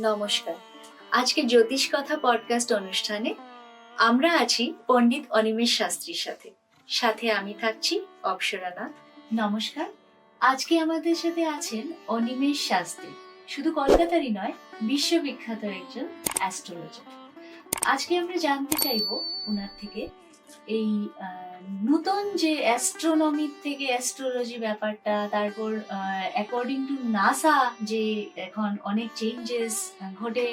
নমস্কার। আজকে জ্যোতিষ কথা পডকাস্ট অনুষ্ঠানে আমরা আছি পণ্ডিত অনিমেষ শাস্ত্রীর সাথে। সাথে আমি থাকছি অপ্সরা নাথ। নমস্কার। আজকে আমাদের সাথে আছেন অনিমেষ শাস্ত্রী। শুধু কলকাতারই নয়, বিশ্ববিখ্যাত একজন অ্যাস্ট্রোলজার। আজকে আমরা জানতে চাইব ওনার থেকে এই নতুন যে অ্যাস্ট্রোনমি থেকে অ্যাস্ট্রোলজি ব্যাপারটা, তারপর অ্যাকর্ডিং টু নাসা যে এখন অনেক চেঞ্জেস ঘটে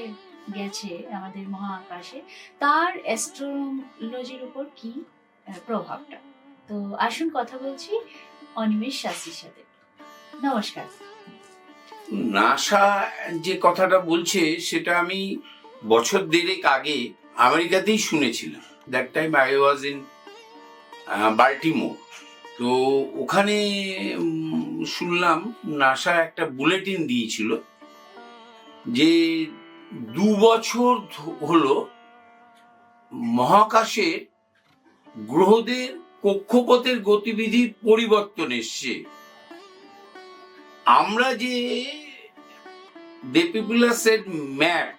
গেছে আমাদের মহাকাশে, তার অ্যাস্ট্রোলজির উপর কি প্রভাবটা। তো আসুন কথা বলছি অনিমেষ শাস্ত্রীর সাথে। নমস্কার। নাসা যে কথাটা বলছে সেটা আমি বছর দেড়েক আগে আমেরিকাতেই শুনেছিলাম। That time I was in Baltimore. তো ওখানে শুনলাম নাসা একটা বুলেটিন দিয়েছিল যে 2 বছর হলো মহাকাশের গ্রহদের কক্ষপথের গতিবিধির পরিবর্তন এসছে। আমরা যে the people have said map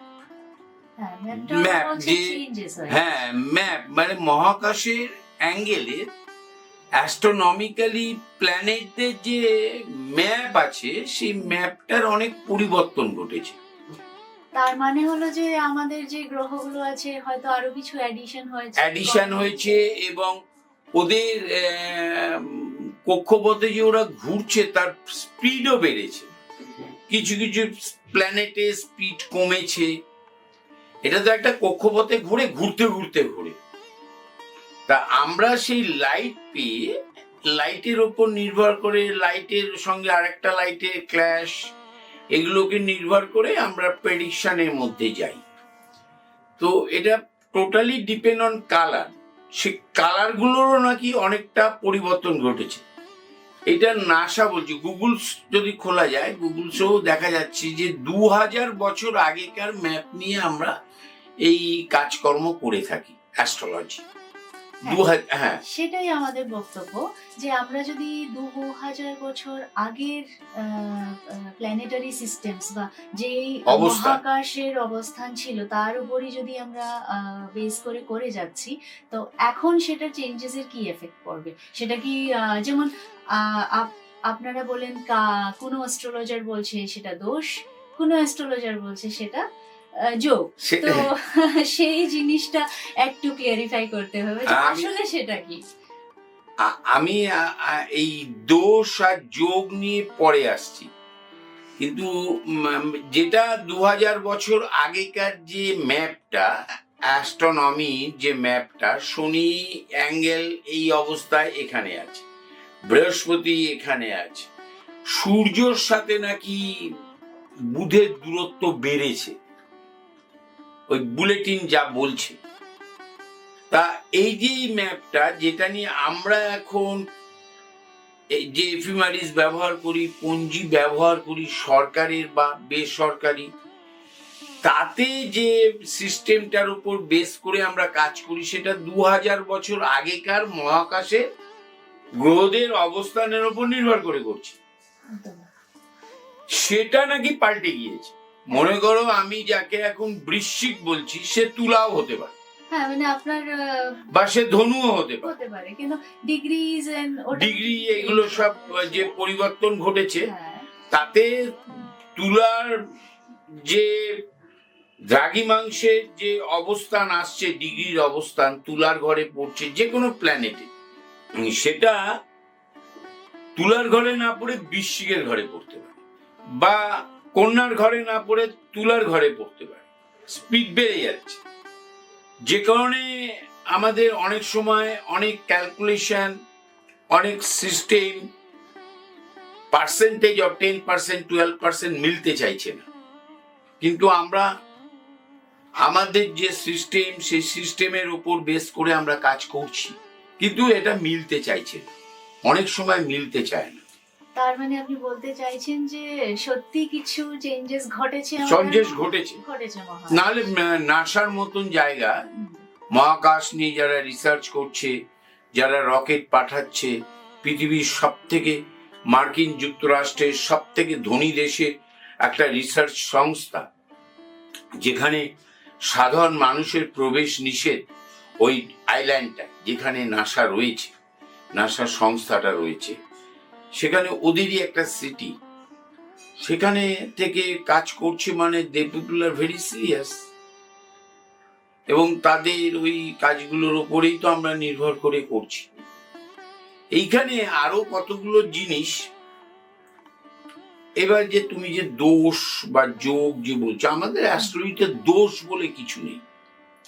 যে ম্যাপ মানে মহাকাশের অ্যাঙ্গেলের অ্যাস্ট্রোনমিক্যালি প্ল্যানেটদের যে ম্যাপ আছে সেই ম্যাপটার অনেক পরিবর্তন ঘটেছে। তার মানে হলো যে আমাদের যে গ্রহগুলো আছে হয়তো আরো কিছু অ্যাডিশন হয়েছে এবং ওদের কক্ষপথে যে ওরা ঘুরছে তার স্পিডও বেড়েছে। কিছু কিছু প্ল্যানেটের স্পিড কমেছে। এটা তো একটা কক্ষপথে ঘুরতে ঘুরে তা আমরা সেই লাইট পেয়ে লাইটের ওপর নির্ভর করে, লাইটের সঙ্গে আরেকটা লাইটের ক্ল্যাশ, এগুলোকে নির্ভর করে আমরা প্রেডিকশনের মধ্যে যাই। তো এটা টোটালি ডিপেন্ড অন কালার। সে কালারগুলোরও নাকি অনেকটা পরিবর্তন ঘটেছে। এটা নাসা বলছে। গুগল যদি খোলা যায়, গুগলসেও দেখা যাচ্ছে যে 2000 বছর আগেকার ম্যাপ নিয়ে আমরা এই কাজকর্ম করে থাকি অ্যাস্ট্রোলজি। হ্যাঁ, সেটাই আমাদের বক্তব্য যে আমরা যদি 2000 বছর আগের প্ল্যানেটারি সিস্টেমস বা যে মহাকাশের অবস্থান ছিল তার উপরই যদি আমরা বেস করে যাচ্ছি, তো এখন সেটা চেঞ্জেস এর কি এফেক্ট পড়বে? সেটা কি যেমন আপনারা বলেন কোনো অ্যাস্ট্রোলজার বলছে সেটা দোষ, কোনো অ্যাস্ট্রোলজার বলছে সেটা যোগ। তো সেই জিনিসটা একটু ক্লিয়ারিফাই করতে হবে যে আসলে সেটা কি। আমি এই দোষ আর যোগ নিয়ে পরে আসছি, কিন্তু যেটা 2000 বছর আগেকার যে ম্যাপটা, অ্যাস্ট্রোনমি যে ম্যাপটা, শনি অ্যাঙ্গেল এই অবস্থায় এখানে আছে, বৃহস্পতি এখানে আছে, সূর্যর সাথে নাকি বুধের দূরত্ব বেড়েছে, ওই বুলেটিন যা বলছে। তা এই যে ম্যাপটা যেটা নিয়ে আমরা এখন যে এফিমারিস ব্যবহার করি, পঞ্জি ব্যবহার করি, সরকারের বা বেসরকারি, তাতে যে সিস্টেমটার উপর বেস করে আমরা কাজ করি সেটা 2000 বছর আগেকার মহাকাশে গ্রহদের অবস্থানের উপর নির্ভর করে করছি। সেটা নাকি পাল্টে গিয়েছে। মনে করো আমি যাকে এখন বৃশ্চিক বলছি সে তুলাও হতে পারে, মানে আপনার বা সে ধনুও হতে পারে, কিন্তু ডিগ্রি এগুলো সব যে পরিবর্তন ঘটেছে, তাতে তুলার যে দ্রাঘিমাংশের যে অবস্থান আসছে, ডিগ্রির অবস্থান তুলার ঘরে পড়ছে যে কোনো প্ল্যানেটে, সেটা তুলার ঘরে না পড়ে বৃশ্চিকের ঘরে পড়তে পারে, বা কন্যার ঘরে না পড়ে তুলার ঘরে পড়তে পারে। স্পিড বেড়ে যাচ্ছে, যে কারণে আমাদের অনেক সময় অনেক ক্যালকুলেশন, অনেক সিস্টেম পার্সেন্টেজ অফ 10%, 12% মিলতে চাইছে না। কিন্তু আমরা আমাদের যে সিস্টেম, সেই সিস্টেমের উপর বেস করে আমরা কাজ করছি, কিন্তু এটা মিলতে চাইছে না, অনেক সময় মিলতে চায় না। তার মানে আপনি বলতে চাইছেন যে সত্যি কিছু চেঞ্জেস ঘটেছে। নাহলে নাসার মতন জায়গা, মহাকাশ নিয়ে যারা রিসার্চ করছে, যারা রকেট পাঠাচ্ছে, পৃথিবীর সব থেকে, মার্কিন যুক্তরাষ্ট্রের সব থেকে ধনী দেশে একটা রিসার্চ সংস্থা, যেখানে সাধারণ মানুষের প্রবেশ নিষেধ, ওই আইল্যান্ডটা যেখানে নাসা রয়েছে, নাসা সংস্থাটা রয়েছে, সেখানে ওদেরই একটা সিটি, সেখানে থেকে কাজ করছে মানে দে পিপল আর ভেরি সিরিয়াস, এবং তাদের ওই কাজগুলোর ওপরেই তো আমরা নির্ভর করে করছি। এইখানে আরো কতগুলো জিনিস, এবার যে তুমি যে দোষ বা যোগ যে বলছো, আমাদের অ্যাস্ট্রোলজিতে দোষ বলে কিছু নেই।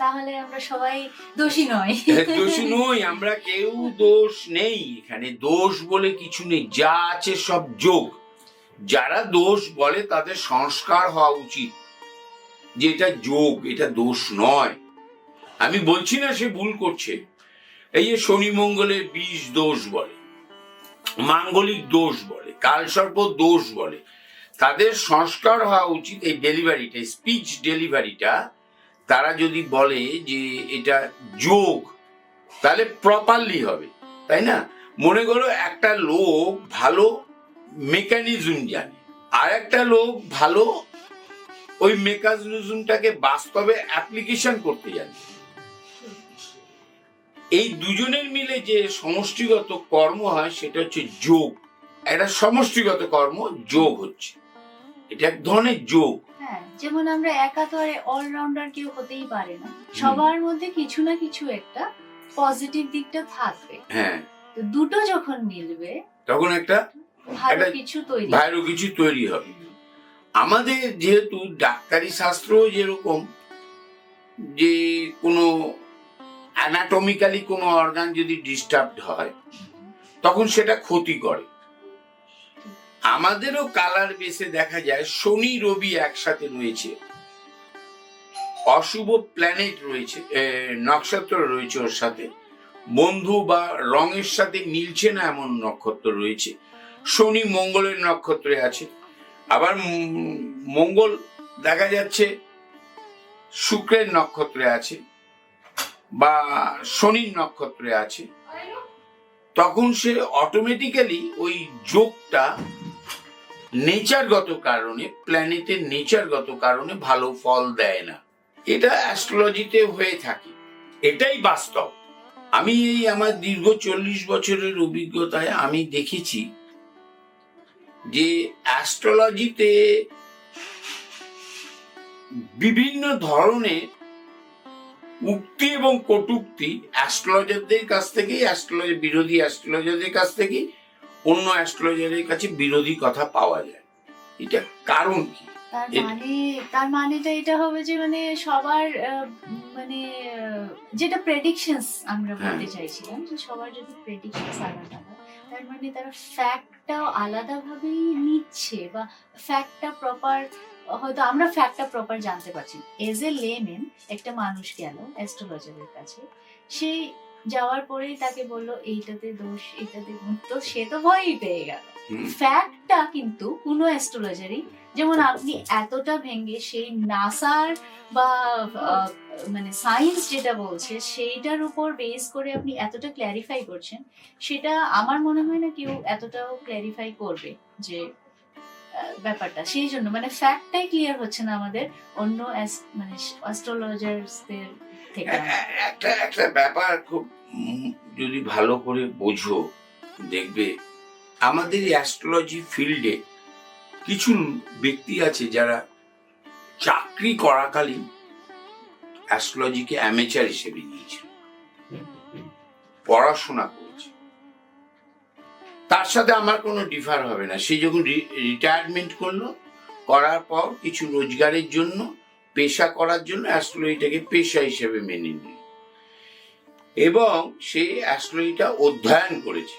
তাহলে আমরা সবাই দোষী নয়। দোষী নই, আমরা কেউ দোষ নেই, এখানে দোষ বলে কিছু নেই, যা আছে সব যোগ। যারা দোষ বলে তাদের সংস্কার হওয়া উচিত যে এটা যোগ, এটা দোষ নয়। আমি বলছি না সে ভুল করছে। এই যে শনি মঙ্গলের বিষ দোষ বলে, মাঙ্গলিক দোষ বলে, কালসর্প দোষ বলে, তাদের সংস্কার হওয়া উচিত। এই ডেলিভারিটা, স্পিচ ডেলিভারিটা তারা যদি বলে যে এটা যোগ, তাহলে প্রপারলি হবে, তাই না? মনে করো একটা লোক ভালো মেকানিজম জানে, আর একটা লোক ভালো ওই মেকানিজমটাকে বাস্তবে অ্যাপ্লিকেশন করতে জানে। এই দুজনের মিলে যে সমষ্টিগত কর্ম হয় সেটা হচ্ছে যোগ। একটা সমষ্টিগত কর্ম যোগ হচ্ছে, এটা এক ধরনের যোগ। হ্যাঁ, যেমন আমরা একা তো আর অলরাউন্ডার কেউ হতেই পারে না, সবার মধ্যে কিছু না কিছু একটা পজিটিভ দিকটা থাকবে। হ্যাঁ, তো দুটো যখন মিলবে তখন একটা ভালো কিছু তৈরি ভালো কিছু তৈরি হবে। আমাদের যেহেতু ডাক্তারি শাস্ত্র যেরকম, যে কোনো অ্যানাটমিক্যালি কোনো অর্গান যদি ডিস্টার্বড হয় তখন সেটা ক্ষতি করে। আমাদেরও কালার বেসে দেখা যায় শনি রবি একসাথে রয়েছে, অশুভ প্ল্যানেট রয়েছে, নক্ষত্র রয়েছে, ওর সাথে বন্ধু বা রঙের সাথে মিলছে না এমন নক্ষত্র রয়েছে। শনি মঙ্গলের নক্ষত্রে আছে, আবার মঙ্গল দেখা যাচ্ছে শুক্রের নক্ষত্রে আছে বা শনির নক্ষত্রে আছে, তখন সে অটোমেটিক্যালি ওই যোগটা নেচারগত কারণে, প্ল্যানেটের নেচারগত কারণে ভালো ফল দেয় না। এটা অ্যাস্ট্রোলজিতে হয়ে থাকে, এটাই বাস্তব। আমি এই আমার দীর্ঘ 40 বছরের অভিজ্ঞতায় আমি দেখেছি যে অ্যাস্ট্রোলজিতে বিভিন্ন ধরনের উক্তি এবং কটূক্তি অ্যাস্ট্রোলজারদের কাছ থেকেই, বিরোধী অ্যাস্ট্রোলজারদের কাছ থেকেই অন্য অ্যাস্ট্রোলজারের কাছে বিরোধী কথা পাওয়া যায়। এটা কারণ কি? তার মানেটা এটা হবে যে মানে সবার মানে যেটা প্রেডিকশনস আমরা বলতে চাইছিলাম, যে সবার যদি প্রেডিকশনস আলাদা হয়, তার মানে তারা ফ্যাক্টটাও আলাদাভাবেই নিচ্ছে, বা ফ্যাক্টটা প্রপার, হয়তো আমরা ফ্যাক্টটা প্রপার জানতে পারছি। এজ এ লেমেন একটা মানুষ গেল অ্যাস্ট্রোলজারের কাছে, সে যাওয়ার পরেই তাকে বললো এইটাতে দোষ, এইটাতে গুণ, তো সে তো ভয়ই পেয়ে গেল। ফ্যাক্টটা কিন্তু কোনো অ্যাস্ট্রোলজারই, যেমন আপনি এতটা ভেঙে সেই নাসার বা মানে সায়েন্স যেটা বলছে সেইটার উপর বেস করে আপনি এতটা ক্ল্যারিফাই করছেন, সেটা আমার মনে হয় না কেউ এতটাও ক্ল্যারিফাই করবে যে ব্যাপারটা। সেই জন্য মানে ফ্যাক্টটাই ক্লিয়ার হচ্ছে না আমাদের অন্য মানে অ্যাস্ট্রোলজারদের থেকে। একটা ব্যাপার খুব যদি ভালো করে বোঝো, দেখবে আমাদের অ্যাস্ট্রোলজি ফিল্ডে কিছু ব্যক্তি আছে যারা চাকরি করাকালীন অ্যাস্ট্রোলজিকে অ্যামেচার হিসেবে নিয়েছে, পড়াশোনা করেছে। তার সাথে আমার কোনো ডিফার হবে না। সে যখন রিটায়ারমেন্ট করলো, করার পর কিছু রোজগারের জন্য, পেশা করার জন্য অ্যাস্ট্রোলজিটাকে পেশা হিসেবে মেনে নিল এবং সে অ্যাস্ট্রোলজিটা অধ্যয়ন করেছে।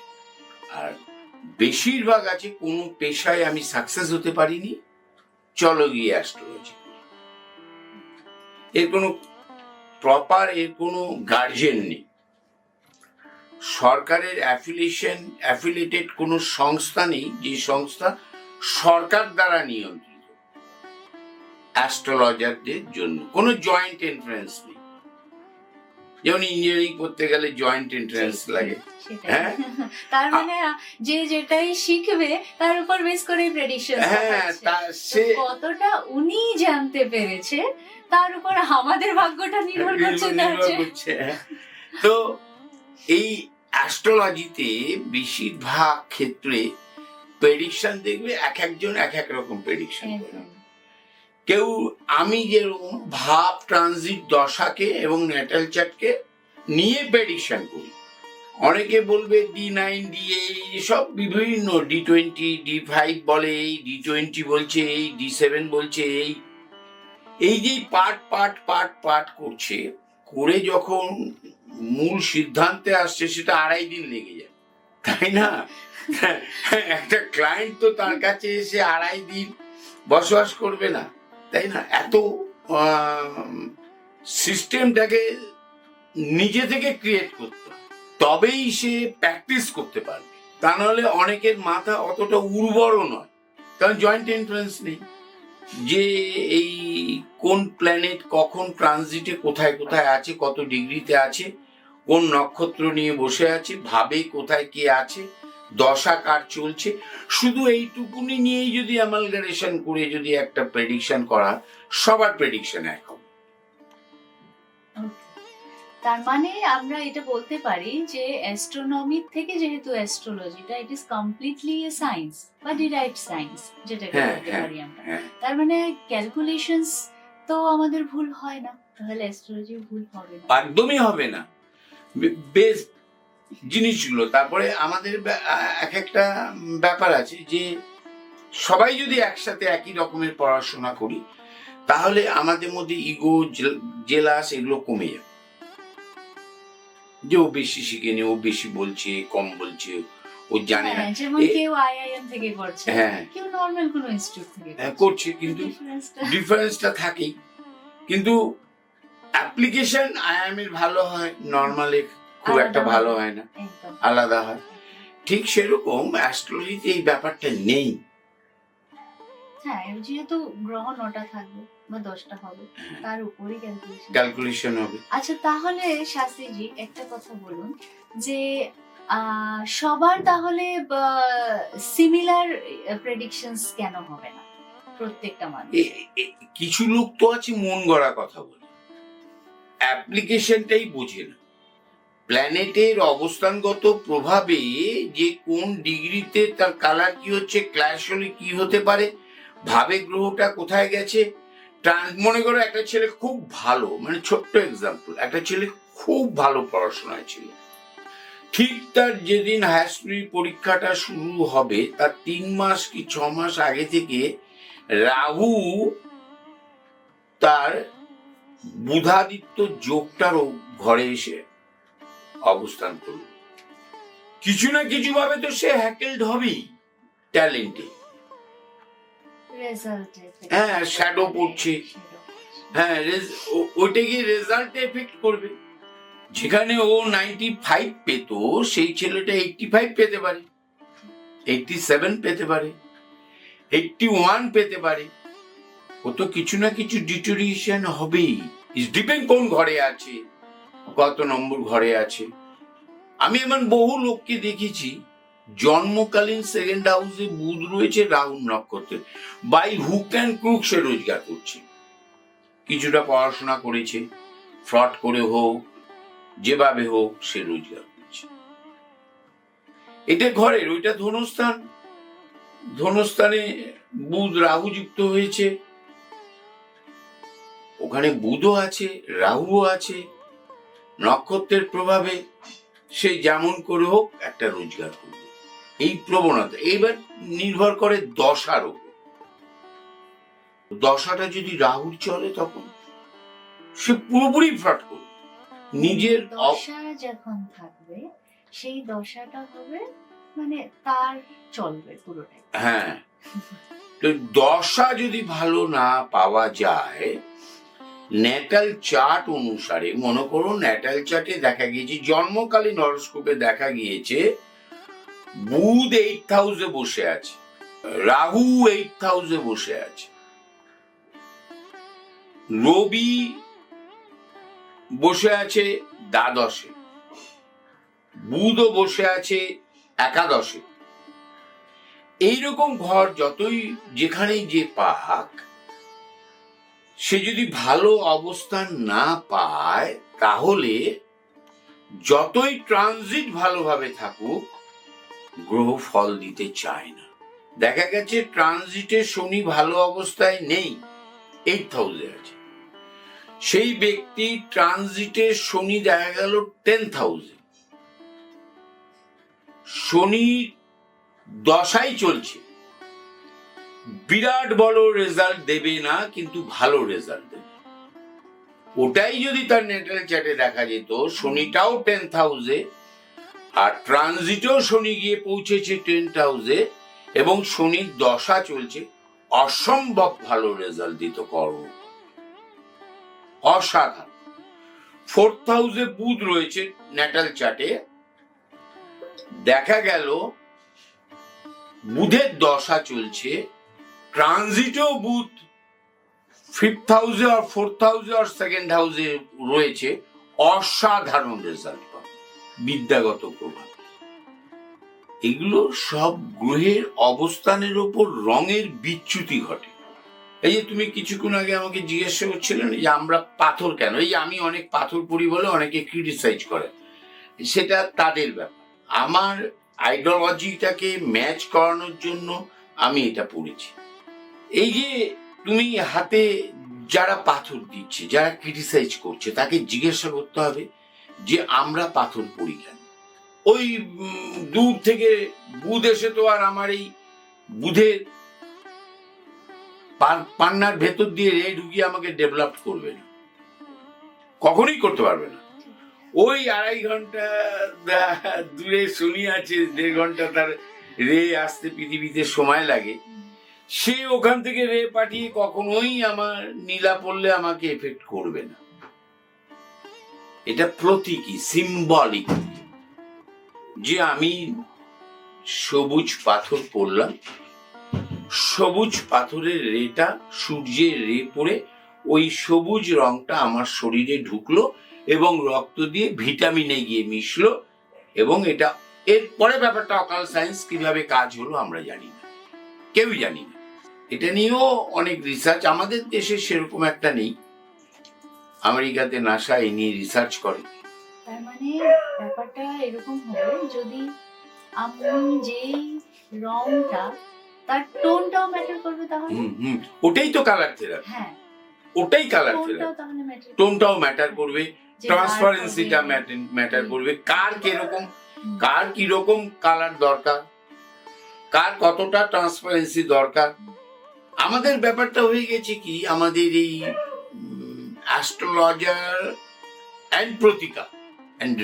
আর বেশিরভাগ আছে কোনো পেশায় আমি সাকসেস হতে পারিনি, চলো গিয়ে অ্যাস্ট্রোলজি। এর কোনো প্রপার, এর কোনো গার্জেন নেই, সরকারের অ্যাফিলিয়েটেড কোনো সংস্থা নেই যে সংস্থা সরকার দ্বারা নিয়ন্ত্রিত। অ্যাস্ট্রোলজারদের জন্য কোনো জয়েন্ট এন্ট্রান্স নেই। যেমন ইঞ্জিনিয়ারিং পড়তে গেলে জয়েন্ট এন্ট্রান্স লাগে। সেটাই। হ্যাঁ। তার মানে যে যেটাই শিখবে তার উপর বেস করে প্রেডিকশন। হ্যাঁ, তা সে কতটা উনি জানতে পেরেছে তার উপর আমাদের ভাগ্যটা নির্ভর করছে। নির্ভর করছে। তো এই অ্যাস্ট্রোলজিতে বেশিরভাগ ক্ষেত্রে প্রেডিকশন দেখবে এক একজন এক এক রকম প্রেডিকশন করে। কেউ আমি যেরকম ভাব ট্রানজিট দশাকে এবং ন্যাটাল চার্টকে নিয়ে প্রেডিকশন করি। অনেকে বলবে D9 D8 সব বিভিন্ন D20 D5 বলে, এই D20 বলছে, এই D7 বলছে, এই যে পার্ট পার্ট পার্ট পার্ট করছে, করে যখন মূল সিদ্ধান্তে আসছে সেটা 2.5 দিন লেগে যায়, তাই না? একটা ক্লায়েন্ট তো তার কাছে এসে 2.5 দিন বসবাস করবে না, তাই না? এত সিস্টেমটাকে নিজে থেকে ক্রিয়েট করতে হয়, তবেই সে প্র্যাকটিস করতে পারবে। তা নাহলে অনেকের মাথা অতটা উর্বরও নয়, কারণ জয়েন্ট এন্ট্রান্স নেই যে এই কোন প্ল্যানেট কখন ট্রানজিটে কোথায় কোথায় আছে, কত ডিগ্রিতে আছে, কোন নক্ষত্র নিয়ে বসে আছে, ভাবে কোথায় কে আছে, দশা কার চলছে, শুধু এইটুকুনি নিয়েই যদি অ্যামালগারেশন করে যদি একটা প্রেডিকশন করা, সবার প্রেডিকশন এক হবে। তার মানে আমরা এটা বলতে পারি যে অ্যাস্ট্রোনমি থেকে যেহেতু অ্যাস্ট্রোলজিটা it is completely a science বা ডিরাইভড সায়েন্স যেটাকে বলতে পারি আমরা। তার মানে ক্যালকুলেশনস তো আমাদের ভুল হয় না, তাহলে অ্যাস্ট্রোলজি ভুল হবে না, একদমই হবে না। বেশ জিনিসগুলো তারপরে আমাদের এক একটা ব্যাপার আছে যে সবাই যদি একসাথে একই রকমের পড়াশোনা করি তাহলে আমাদের মধ্যে ইগো জেলাস এগুলো কমে যাবে, যে ও বেশি শিখেনি, ও বেশি বলছে, কম বলছে, ও জানে না। যেমন কেউ আইআইএম থেকে করছে, কেউ নরমাল কোনো ইনস্টিটিউট থেকে করছে, কিন্তু ডিফারেন্সটা থাকেই। কিন্তু অ্যাপ্লিকেশন আইআইএম এর ভালো হয়, নরমালে খুব একটা ভালো হয় না, আলাদা হয়। ঠিক সেরকম অ্যাস্ট্রোলজিতে এই ব্যাপারটা নেই। হ্যাঁ, যেহেতু গ্রহ 9টা থাকবে বা 10টা হবে, তার উপরই ক্যালকুলেশন হবে। আচ্ছা, তাহলে শাস্ত্রীজি একটা কথা বলুন যে সবার তাহলে সিমিলার প্রেডিকশনস কেন হবে না প্রত্যেকটা মানুষ? কিছু লোক তো আছে মন গড়া কথা বলে, অ্যাপ্লিকেশনটাই বোঝে না। প্ল্যানেটের অবস্থানগত প্রভাবে যে কোন ডিগ্রিতে তার কালার কি হচ্ছে, ক্ল্যাশ হলে কি হতে পারে, ভাবে গ্রহটা কোথায় গেছে। মনে করো একটা ছেলে খুব ভালো, মানে ছোট্ট এক্সাম্পল, একটা ছেলে খুব ভালো পড়াশোনায় ছিল, ঠিক তার যেদিন হায়ার স্কুল পরীক্ষাটা শুরু হবে তার 3 মাস কি 6 মাস আগে থেকে রাহু তার বুধাদিত্য যোগটারও ঘরে এসে অবস্থান করল। কিছু না কিছু ভাবে তো সে হ্যাকেলড হবেই ট্যালেন্টে। হ্যাঁ, শ্যাডো পড়ছে, হ্যাঁ ওইটা গিয়ে রেজাল্টে এফেক্ট করবে। যেখানে ও 95 পেত সেই ছেলেটা 85 পেতে পারে, 87 পেতে পারে, 81 পেতে পারে। ও তো কিছু না কিছু ডিটোরিয়েশন হবেই। ইস ডিপেন্ড কোন ঘরে আছে, কত নম্বর ঘরে আছে। আমি এমন বহু লোককে দেখেছি জন্মকালীন সেকেন্ড হাউসে বুধ রয়েছে রাহু নক্ষত্রে, বাই হুক অ্যান্ড ক্রুক সে রোজগার করছে। কিছুটা পড়াশোনা করেছে, ফ্রড করে হোক যেভাবে হোক সে রোজগার করছে। এটা ঘরের, ওইটা ধনস্থান, ধনস্থানে বুধ রাহু যুক্ত হয়েছে, ওখানে বুধও আছে রাহুও আছে, নক্ষত্রের প্রভাবে সে যেমন করে হোক একটা রোজগার করবে, এই প্রবণতা। এইবার নির্ভর করে দশার উপর। দশাটা যদি রাহুর চলে তখন সে পুরোপুরি ফ্রড করবে। নিজের দশা যখন থাকবে সেই দশাটা হবে মানে তার চলবে পুরোটাই। হ্যাঁ, তো দশা যদি ভালো না পাওয়া যায়, ন্যাটাল চার্ট অনুসারে, মনে করো ন্যাটাল চার্টে দেখা গিয়েছে, জন্মকালীন হরোস্কোপে দেখা গিয়েছে বুধ 8th হাউসে বসে আছে, রাহু 8th হাউসে বসে আছে, রবি বসে আছে দ্বাদশে, বুধও বসে আছে একাদশে। এইরকম ঘর যতই যেখানেই যে পাক, সে যদি ভালো অবস্থান না পায় তাহলে যতই ট্রানজিট ভালোভাবে থাকুক গ্রহ ফল দিতে চায় না। দেখা গেছে ট্রানজিটে শনি ভালো অবস্থায় নেই, 8th আছে, সেই ব্যক্তি ট্রানজিটে শনি দেখা গেল 10th। শনি দশাই চলছে, বিরাট বড় রেজাল্ট দেবে না, কিন্তু ভালো রেজাল্ট দেবে। ওটাই যদি তার নেটাল চ্যাটে দেখা যেত, শনিটাও 10th আর ট্রানজিটেও শনি গিয়ে পৌঁছেছে 10th এবং শনির দশা চলছে, অসম্ভব ভালো রেজাল্ট দিত কর্ম, অসাধারণ। 4th বুধ রয়েছে ন্যাটাল চার্টে, দেখা গেল বুধের দশা চলছে, ট্রানজিটেও বুধ 5th আর 4th আর 2nd রয়েছে, অসাধারণ রেজাল্ট পাবে, বিদ্যাগত প্রভাব। এগুলো সব গ্রহের অবস্থানের উপর রঙের বিচ্যুতি ঘটে। এই যে তুমি কিছুক্ষণ আগে আমাকে জিজ্ঞাসা করছিলেন যে আমরা পাথর কেন, এই আমি অনেক পাথর পড়ি বলে অনেকে ক্রিটিসাইজ করে, সেটা তাদের ব্যাপার। আমার আইডিওলজিটাকে ম্যাচ করানোর জন্য আমি এটা পড়েছি। এই যে তুমি হাতে যারা পাথর দিচ্ছে, যারা ক্রিটিসাইজ করছে, তাকে জিজ্ঞাসা করতে হবে যে আমরা পাথর পড়ি কেন। ওই দূর থেকে বুধ এসে তো আর আমার এই বুধের পান্নার ভেতর দিয়ে রে ঢুকিয়ে আমাকে ডেভেলপ করবে না, কখনোই করতে পারবে না। ওই 2.5 ঘন্টা দূরে শনি আছে, 1.5 ঘন্টা তার রে আসতে পৃথিবীতে সময় লাগে, সে ওখান থেকে রে পাঠিয়ে কখনোই আমার নীলা পড়লে আমাকে এফেক্ট করবে না। এটা প্রতীকী, সিম্বলিক, যে আমি সবুজ পাথর পড়লাম, সবুজ পাথরের রেটা সূর্যের রে পড়ে ওই সবুজ রংটা আমার শরীরে ঢুকলো এবং রক্ত দিয়ে ভিটামিনে গিয়ে মিশলো, এবং এটা এরপরে ব্যাপারটা অকাল সায়েন্স কিভাবে কাজ হলো আমরা জানি না, কেউই জানি না। এটা নিয়েও অনেক রিসার্চ, আমাদের দেশে সেরকম একটা নেই, আমেরিকাতে নাসা এই নিয়ে রিসার্চ করে। তার মানে ব্যাপারটা এরকম হবে, যদি আমি যেই রংটা, তার টোনটাও ম্যাটার করবে, তাহলে ওটাই তো কালার থেরাপি। হ্যাঁ, ওটাই কালার থেরাপি, টোনটাও ম্যাটার করবে, ট্রান্সপারেন্সিটা ম্যাটার করবে, কার কিরকম কালার দরকার, কার কতটা ট্রান্সপারেন্সি দরকার। আমাদের ব্যাপারটা হয়ে গেছে কি, আমাদের এই অ্যাস্ট্রোলজার অ্যান্ড প্রতিকা অ্যান্ড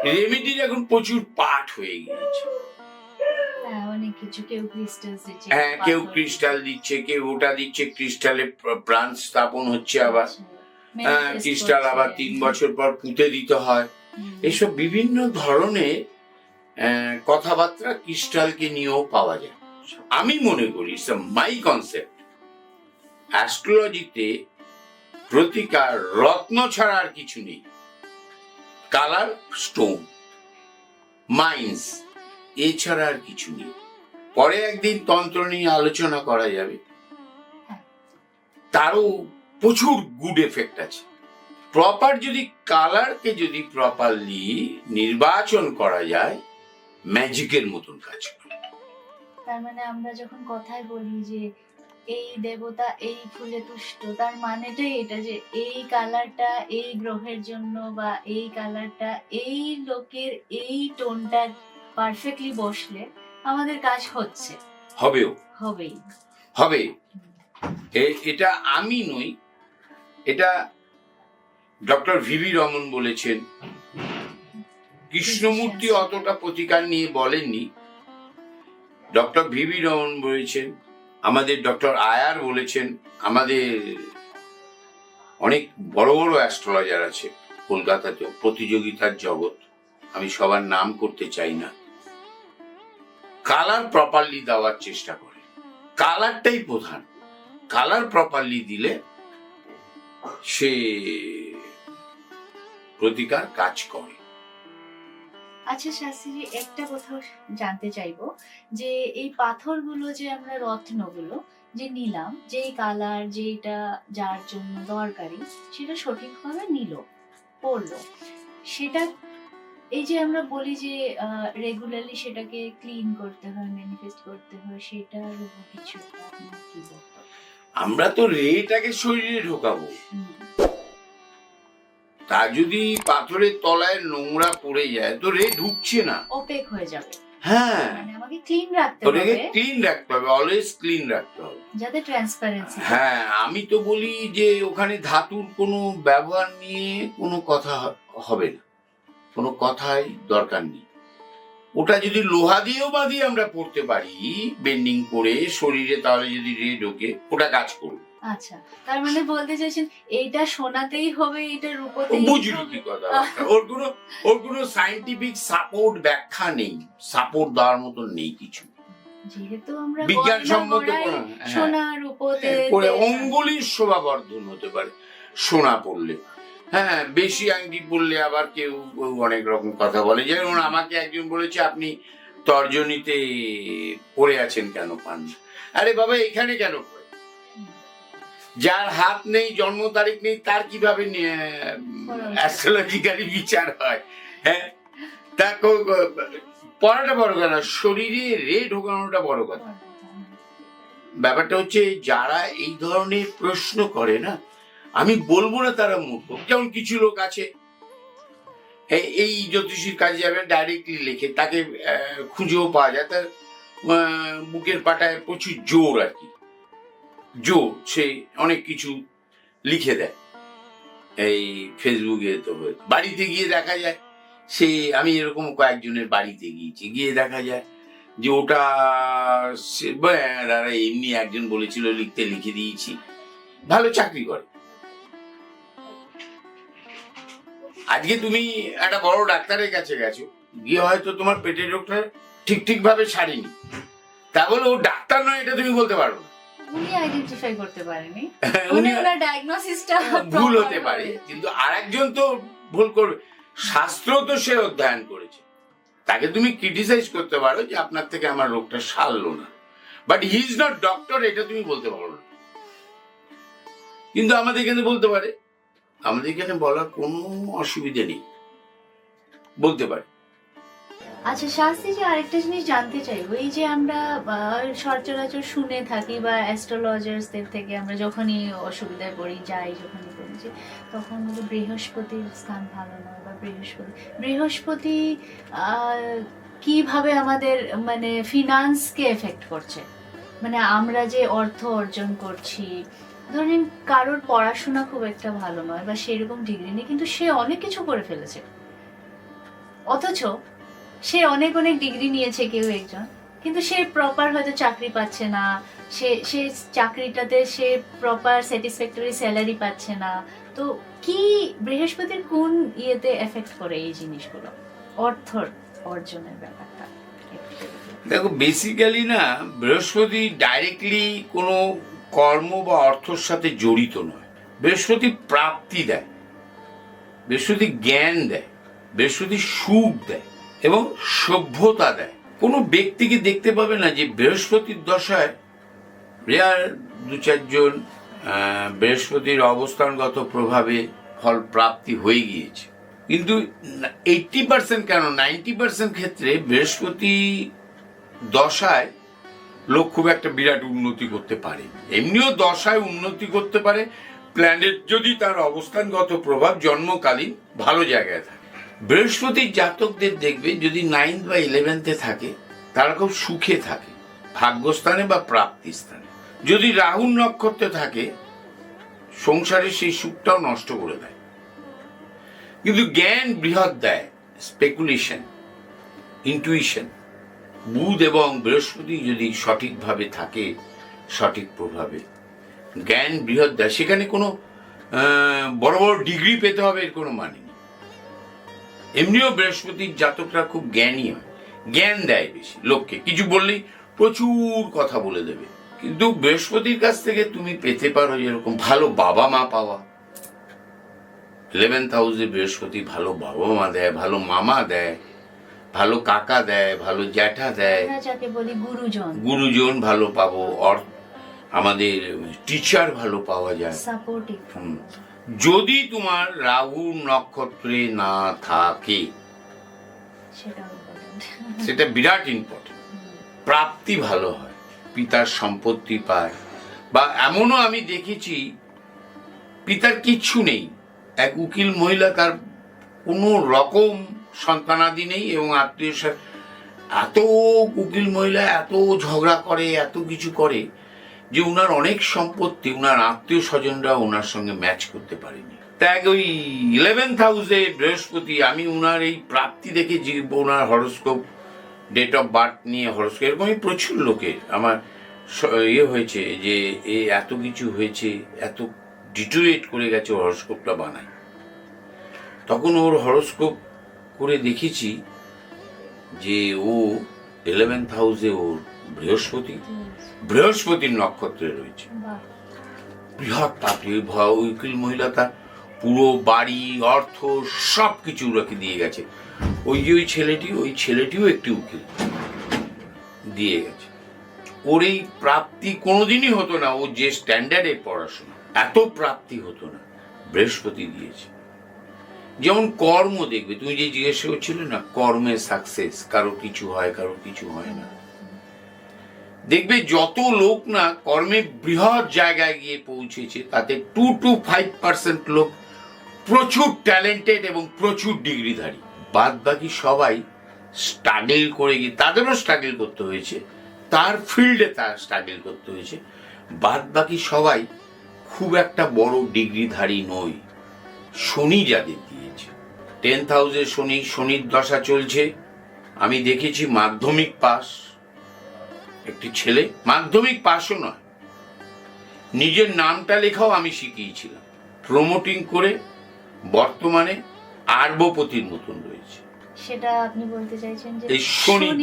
রেমেডির এখন প্রচুর পাঠ হয়ে গিয়েছে। কেউ ক্রিস্টাল দিচ্ছে, কেউ ওটা দিচ্ছে, ক্রিস্টালে প্রাণ স্থাপন হচ্ছে, আবার ক্রিস্টাল আবার 3 বছর পর পুঁতে দিতে হয়। এসব বিভিন্ন ধরনের কথাবার্তা ক্রিস্টালকে নিয়েও পাওয়া যায়। আমি মনে করি, ইটস মাই কনসেপ্ট, অ্যাস্ট্রোলজিতে প্রতিকার রত্ন ছাড়া আর কিছু নেই, কালার, স্টোন, মাইন্স, এছাড়া আর কিছু নেই। পরে একদিন তন্ত্র নিয়ে আলোচনা করা যাবে, তারও প্রচুর গুড এফেক্ট আছে। প্রপার যদি কালারকে যদি প্রপারলি নির্বাচন করা যায়, ম্যাজিকের মতন কাজ করে। তার মানে আমরা যখন কথায় বলি যে এই দেবতা এই ফুলে তুষ্ট, তার মানেটাই এটা যে এই কালারটা এই গ্রহের জন্য, বা এই কালারটা এই লোকের এই টোনটা পারফেক্টলি বসলে আমাদের কাজ হচ্ছে, হবে। এটা আমি নই, এটা ডক্টর ভিভি রমন বলেছেন। কৃষ্ণমূর্তি অতটা প্রতিকার নিয়ে বলেননি, ডক্টর ভিভি রমন বলেছেন, আমাদের ডক্টর আয়ার বলেছেন, আমাদের অনেক বড় বড় অ্যাস্ট্রোলজার আছে কলকাতাতে, প্রতিযোগিতার জগৎ, আমি সবার নাম করতে চাই না। কালার প্রপারলি দেওয়ার চেষ্টা করে, কালারটাই প্রধান। কালার প্রপারলি দিলে সে প্রতিকার কাজ করে। আচ্ছা শাস্ত্রী, একটা কথা জানতে চাইবো যে এই পাথরগুলো যে আমরা রত্নগুলো যে নিলাম, যেই কালার যেটা যার জন্য দরকারি সেটা সঠিকভাবে নিল, পড়লো, সেটা এই যে আমরা বলি যে রেগুলারলি সেটাকে ক্লিন করতে হয়, ম্যানিফেস্ট করতে হয়, সেটার উপর কিছু আপনার কি বক্তব্য? আমরা তো রেটাকে শরীরে ঢোকাবো, তা যদি পাথরের তলায় নোংরা পড়ে যায় তো রে ঢুকছে না, ওপেক হয়ে যাবে। হ্যাঁ, মানে আমাকে ক্লিন রাখতে ওটাকে হবে, ক্লিন রাখতে হবে, অলওয়েজ ক্লিন রাখতে হবে, যাতে ট্রান্সপারেন্সি। হ্যাঁ, আমি তো বলি যে ওখানে ধাতুর কোনো ব্যবহার নিয়ে কোনো কথা হবে না, কোনো কথাই দরকার নেই। ওটা যদি লোহা দিয়েও বাঁধিয়ে আমরা পড়তে পারি বেন্ডিং করে শরীরে, তাহলে যদি রে ঢোকে ওটা কাজ করবে। আচ্ছা, তার মানে বলতে চাইছেন এইটা সোনাতেই হবে, এটা রূপোতেই বুঝলি কি কথা, ওর কোনো সায়েন্টিফিক সাপোর্ট ব্যাখ্যা নেই, সাপোর্ট দেওয়ার মতন নেই কিছু, যেহেতু আমরা বিজ্ঞানসম্মত সোনা রূপোতে করে অঙ্গুলির শোভাবর্ধন হতে পারে সোনা পড়লে। হ্যাঁ, বেশি আংটি পড়লে আবার কেউ অনেক রকম কথা বলে, যেমন আমাকে একজন বলেছে আপনি তর্জনীতে পড়ে আছেন কেন পান না? আরে বাবা, এখানে কেন পড়ে? যার হাত নেই, জন্ম তারিখ নেই, তার কিভাবে অ্যাস্ট্রোলজিক্যালি বিচার হয়? হ্যাঁ, তা পড়াটা বড় কথা, শরীরে রে ঢোকানোটা বড় কথা। ব্যাপারটা হচ্ছে যারা এই ধরনের প্রশ্ন করে না, আমি বলবো না তারা মূর্খ, যেমন কিছু লোক আছে এই জ্যোতিষীর কাজে যাবে ডাইরেক্টলি লেখে, তাকে খুঁজেও পাওয়া যায়, তার বুকের পাটায় প্রচুর জোর, আর কি জোর, সে অনেক কিছু লিখে দেয় এই ফেসবুকে। তো বাড়িতে গিয়ে দেখা যায় সে, আমি এরকম কয়েকজনের বাড়িতে গিয়েছি, গিয়ে দেখা যায় যে ওটা এমনি একজন বলেছিল লিখতে, লিখে দিয়েছি, ভালো চাকরি করে। আজকে তুমি একটা বড় ডাক্তারের কাছে গেছো, গিয়ে হয়তো তোমার পেটের রোগটা ঠিক ভাবে সারেনি, তা বলে ও ডাক্তার নয় এটা তুমি বলতে পারো না। উনি আইডেন্টিফাই করতে পারেনি, উনি ওনার ডায়াগনোসিসটা ভুল হতে পারে, কিন্তু আরেকজন তো ভুল করবে। শাস্ত্র তো সে অধ্যয়ন করেছে, তাকে তুমি ক্রিটিসাইজ করতে পারো যে আপনার থেকে আমার রোগটা সারলো না, but he is not doctor, এটা তুমি বলতে পারো না। কিন্তু আমাদের এখানে বলতে পারে, আমাদের এখানে বলার কোনো অসুবিধা নেই, বলতে পারে। আচ্ছা শাস্ত্রী, যে আরেকটা জিনিস জানতে চাইবো, এই যে আমরা সচরাচর শুনে থাকি বা অ্যাস্ট্রোলজার্সদের থেকে আমরা যখনই অসুবিধায় পড়ি, যাই যখনই পড়েছি, তখন বৃহস্পতির স্থান ভালো নয়, বা বৃহস্পতি কিভাবে আমাদের মানে ফিনান্সকে এফেক্ট করছে, মানে আমরা যে অর্থ অর্জন করছি, ধরেন কারোর পড়াশোনা খুব একটা ভালো নয় বা সেরকম ডিগ্রি নেই, কিন্তু সে অনেক কিছু করে ফেলেছে, অথচ সে অনেক ডিগ্রি নিয়েছে কেউ একজন, কিন্তু সে প্রপার হয়তো চাকরি পাচ্ছে না, সে চাকরিটাতে সে প্রপার স্যাটিসফ্যাক্টরি স্যালারি পাচ্ছে না। তো কি বৃহস্পতির কোন ইয়েতে এফেক্ট করে এই জিনিসগুলো, অর্থ অর্জনের ব্যাপারটা? দেখো, বেসিক্যালি না, বৃহস্পতি ডাইরেক্টলি কোনো কর্ম বা অর্থর সাথে জড়িত নয়। বৃহস্পতি প্রাপ্তি দেয়, বৃহস্পতি জ্ঞান দেয়, বৃহস্পতি সুখ দেয় এবং সভ্যতা দেয়। কোনো ব্যক্তিকে দেখতে পাবে না যে বৃহস্পতির দশায়, রেয়ার 2-4 জন বৃহস্পতির অবস্থানগত প্রভাবে ফল প্রাপ্তি হয়ে গিয়েছে, কিন্তু 80% কেন 90% ক্ষেত্রে বৃহস্পতি দশায় লোক খুব একটা বিরাট উন্নতি করতে পারে। এমনিও দশায় উন্নতি করতে পারে প্ল্যানেট যদি তার অবস্থানগত প্রভাব জন্মকালীন ভালো জায়গায় থাকে। বৃহস্পতির জাতকদের দেখবে যদি 9th বা 11th থাকে, তারা খুব সুখে থাকে, ভাগ্যস্থানে বা প্রাপ্তি স্থানে। যদি রাহুর নক্ষত্রে থাকে, সংসারে সেই সুখটাও নষ্ট করে দেয়। কিন্তু জ্ঞান বৃহৎ দেয়, স্পেকুলেশন, ইন্টুইশন। বুধ এবং বৃহস্পতি যদি সঠিকভাবে থাকে, সঠিক প্রভাবে, জ্ঞান বৃহৎ দেয়। সেখানে কোনো বড় বড় ডিগ্রি পেতে হবে এর কোনো মানে নেই। এমনিও বৃহস্পতির জাতকরা খুব জ্ঞানী হয়, জ্ঞান দেয় বেশি লোককে, কিছু বললেই প্রচুর কথা বলে দেবে। কিন্তু বৃহস্পতির কাছ থেকে তুমি পেতে পারো যেরকম ভালো বাবা মা পাওয়া, 11th হাউসে বৃহস্পতি ভালো বাবা মা দেয়, ভালো মামা দেয়, ভালো কাকা দেয়, ভালো জ্যাঠা দেয়, আমরা যাকে বলি গুরুজন, গুরুজন ভালো পাবো, আমাদের টিচার ভালো পাওয়া যায়। সাপোর্টিভ। যদি তোমার রাহু নক্ষত্রে না থাকে সেটা বিরাট ইম্পর্টেন্ট। প্রাপ্তি ভালো হয়, পিতার সম্পত্তি পায়, বা এমনও আমি দেখেছি পিতার কিচ্ছু নেই, এক উকিল মহিলা, তার কোনো রকম সন্তানাদি নেই এবং আত্মীয়, এত উকিল মহিলা এত ঝগড়া করে, এত কিছু করে যে উনার অনেক সম্পত্তি, উনার আত্মীয় স্বজনরা ওনার সঙ্গে ম্যাচ করতে পারেনি। তাই ওই 11th হাউসে বৃহস্পতি, আমি উনার এই প্রাপ্তি দেখে যে ওনার হরোস্কোপ, ডেট অফ বার্থ নিয়ে হরোস্কোপ, এরকমই প্রচুর লোকের আমার হয়েছে যে এত কিছু হয়েছে, এত ডিটোরিয়েট করে গেছে হরোস্কোপটা বানায়। তখন ওর হরোস্কোপ করে দেখেছি যে ও 11th হাউসে ওর বৃহস্পতির নক্ষত্রে রয়েছে। বৃহৎ প্রাপ্তি। উকিল মহিলা তার পুরো বাড়ি, অর্থ সব কিছু রেখে দিয়ে গেছে। ওই যে ওই ছেলেটিও একটি উকিল দিয়ে গেছে। ওর এই প্রাপ্তি কোনোদিনই হতো না, ও যে স্ট্যান্ডার্ডে পড়াশোনা, এত প্রাপ্তি হতো না, বৃহস্পতি দিয়েছে। যেমন কর্ম, দেখবে তুমি যে জিজ্ঞেস করছিলে না, কর্মে সাকসেস, কারো কিছু হয়, কারো কিছু হয় না। দেখবে যত লোক না কর্মে বৃহৎ জায়গায় গিয়ে পৌঁছেছে, তাতে 2 to 5% লোক প্রচুর ট্যালেন্টেড এবং প্রচুর ডিগ্রিধারী। বাদ বাকি সবাই স্ট্রাগল করে গিয়ে, তাদেরও স্ট্রাগল করতে হয়েছে, তার ফিল্ডে তার স্ট্রাগল করতে হয়েছে। বাদ বাকি সবাই খুব একটা বড় ডিগ্রিধারী নয়। শনি যাদের দিয়েছে 10th হাউসে শনির দশা চলছে। আমি দেখেছি মাধ্যমিক পাস একটি ছেলে, মাধ্যমিক পাসও নয়, নিজের নামটা লেখাও আমি শিখিয়েছিলাম, প্রমোটিং করে বর্তমানে আরবপতির মতন রয়েছে। সেটা আপনি বলতে চাইছেন যে এই শনির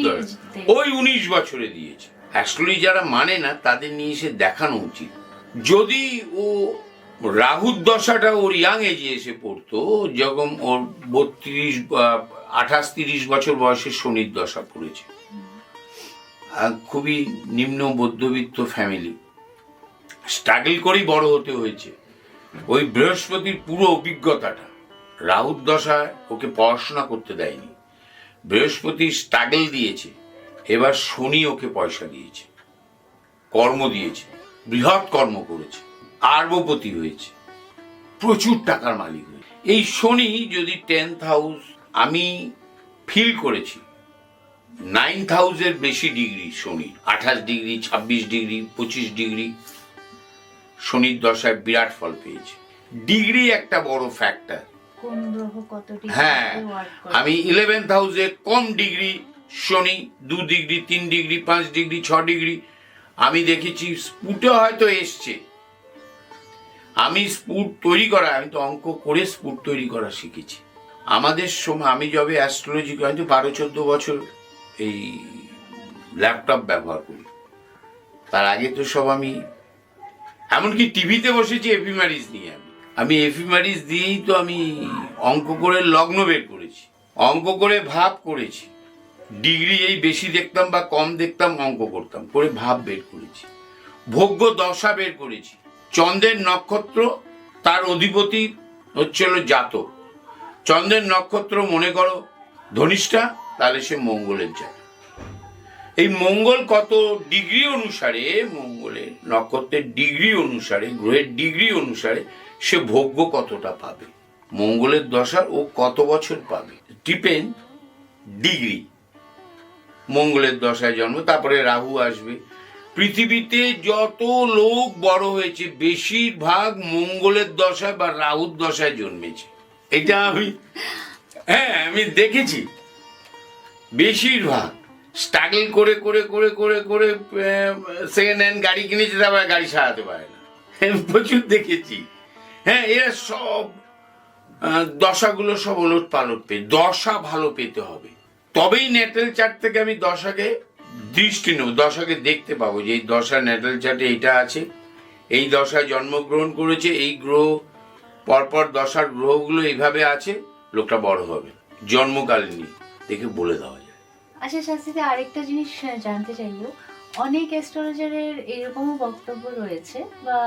ওই 19 বছরে দিয়েছে। অ্যাকচুয়ালি যারা মানে না তাদের নিয়ে এসে দেখানো উচিত। যদি ও রাহুর দশাটা ওর ইয়াং এজে এসে পড়তো, যখন ওর 28-30 বছর বয়সে শনির দশা পড়েছে, খুবই নিম্ন মধ্যবিত্ত ফ্যামিলি, স্ট্রাগল করেই বড় হতে হয়েছে। ওই বৃহস্পতির পুরো অভিজ্ঞতাটা, রাহুর দশায় ওকে পড়াশোনা করতে দেয়নি, বৃহস্পতি স্ট্রাগল দিয়েছে, এবার শনি ওকে পয়সা দিয়েছে, কর্ম দিয়েছে, বৃহৎ কর্ম করেছে, আরবপতি হয়েছে, প্রচুর টাকার মালিক হয়েছে। এই শনি যদি 10th হাউস, আমি ফিল করেছি 9th হাউসের বেশি ডিগ্রি শনি, 28 ডিগ্রি, 26 ডিগ্রি, 25 ডিগ্রি শনির দশায় বিরাট ফল পেয়েছে। ডিগ্রি একটা বড় ফ্যাক্টর। কোন গ্রহ কত ডিগ্রি হ্যাঁ, ওয়ার্ক করে। আমি 11th হাউসে কম ডিগ্রি শনি, 2 ডিগ্রি, 3 ডিগ্রি, 5 ডিগ্রি, 6 ডিগ্রি আমি দেখেছি। স্পুটে হয়তো এসছে, আমি স্পুট তৈরি করা, আমি তো অঙ্ক করে স্পুট তৈরি করা শিখেছি। আমাদের সময় আমি যবে অ্যাস্ট্রোলজি হয়তো 12-14 বছর এই ল্যাপটপ ব্যবহার করি, তার আগে তো সব আমি এমনকি টিভিতে বসেছি এফিমারিজ নিয়ে। আমি এফিমারিজ দিয়েই তো আমি অঙ্ক করে লগ্ন বের করেছি, অঙ্ক করে ভাব করেছি, ডিগ্রি এই বেশি দেখতাম বা কম দেখতাম, অঙ্ক করতাম, করে ভাব বের করেছি, ভোগ্য দশা বের করেছি, চন্দ্রের নক্ষত্র, তার অধিপতি হচ্ছে জাতক। চন্দ্রের নক্ষত্র মনে করো ধনিষ্ঠা, তাহলে সে মঙ্গলের জাতক। এই মঙ্গল কত ডিগ্রি অনুসারে, মঙ্গলের নক্ষত্রের ডিগ্রি অনুসারে, গ্রহের ডিগ্রি অনুসারে সে ভোগ্য কতটা পাবে, মঙ্গলের দশার ও কত বছর পাবে, ডিপেন্ড ডিগ্রি। মঙ্গলের দশায় জন্ম, তারপরে রাহু আসবে। পৃথিবীতে যত লোক বড় হয়েছে বেশিরভাগ মঙ্গলের দশায় বা রাহুর দশায় জন্মেছে। এটা আমি দেখেছি। বেশিরভাগ স্ট্রাগল করে করে করে করে করে সেকেন্ড হ্যান্ড গাড়ি কিনেছে, তারপরে গাড়ি সারাতে পারে না, প্রচুর দেখেছি। হ্যাঁ, এরা সব দশাগুলো সব ওলট পালট পেয়ে, দশা ভালো পেতে হবে, তবেই ন্যাটাল চার্ট থেকে আমি দশাকে দৃষ্টি নেব, দশাকে দেখতে পাবো যে এই দশা ন্যাটাল চার্টে এইটা আছে, এই দশায় জন্মগ্রহণ করেছে, এই গ্রহ পরপর দশার গ্রহগুলো এইভাবে আছে, লোকটা বড় হবে জন্মকালীনই দেখে বলে দেওয়া যায়। আচ্ছা শাস্ত্রীতে আরেকটা জিনিস জানতে চাইবো, অনেক অ্যাস্ট্রোলজারের এরকমও বক্তব্য রয়েছে বা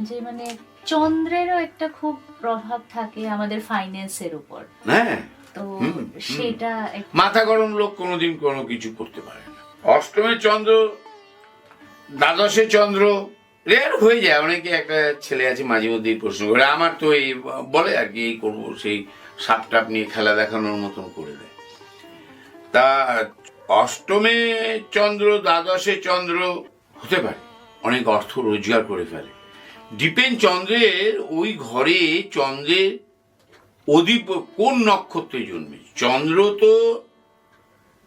যে মানে চন্দ্রেরও একটা খুব প্রভাব থাকে আমাদের ফাইন্যান্সের উপর। হ্যাঁ, তো সেটা মাথা গরম লোক কোনোদিন কোনো কিছু করতে পারে না। অষ্টমে চন্দ্র, দ্বাদশে চন্দ্র রেয়ার হয়ে যায়। অনেকে, একটা ছেলে আছে মাঝে মধ্যেই প্রশ্ন করে, আমার তো এই বলে আর কি, এই করবো সেই সাপটাপ নিয়ে খেলা দেখানোর মতন করে দেয়। তা অষ্টমে চন্দ্র, দ্বাদশে চন্দ্র হতে পারে অনেক অর্থ রোজগার করে ফেলে। ডিপেন্ড চন্দ্রের ওই ঘরে চন্দ্রের অধিপ কোন নক্ষত্রে জন্মে। চন্দ্র তো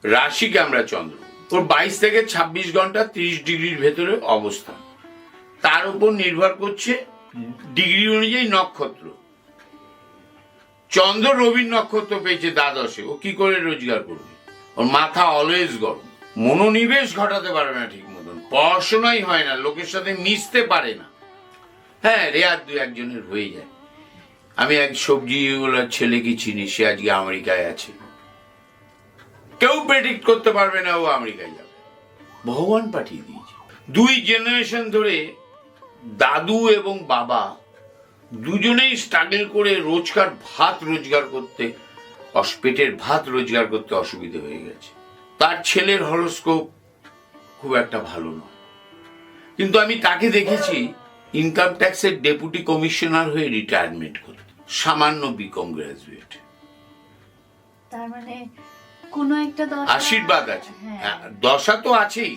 রাশিকে আমরা চন্দ্র, ওর 22 থেকে 26 ঘন্টা 30 ডিগ্রির ভেতরে অবস্থান, তার উপর নির্ভর করছে ডিগ্রি অনুযায়ী নক্ষত্র। চন্দ্র রবির নক্ষত্র পেয়েছে দ্বাদশে, ও কি করে রোজগার করবে? ওর মাথা অলওয়েজ গরম, মনোনিবেশ ঘটাতে পারে না ঠিক মতন, পড়াশোনাই হয় না, লোকের সাথে মিশতে পারে না। হ্যাঁ, রেয়ার দু একজনের হয়ে যায়। আমি এক সবজিওয়ালার ছেলেকে চিনি, সে আজকে আমেরিকায় আছে। কেউ প্রেডিক্ট করতে পারবে না ও আমেরিকায় যাবে, ভগবান পাঠিয়ে দিয়েছে। 2 জেনারেশন ধরে দাদু এবং বাবা দুজনেই স্ট্রাগল করে ভাত রোজগার করতে, পেটের ভাত রোজগার করতে অসুবিধা হয়ে গেছে। তার ছেলের হরোস্কোপ খুব একটা ভালো নয়, কিন্তু আমি তাকে দেখেছি ইনকাম ট্যাক্সের ডেপুটি কমিশনার হয়ে রিটায়ারমেন্ট করতে, সামান্য বিকম গ্রাজুয়েট। তার মানে কোনো একটা আশীর্বাদ আছে, দশা তো আছেই,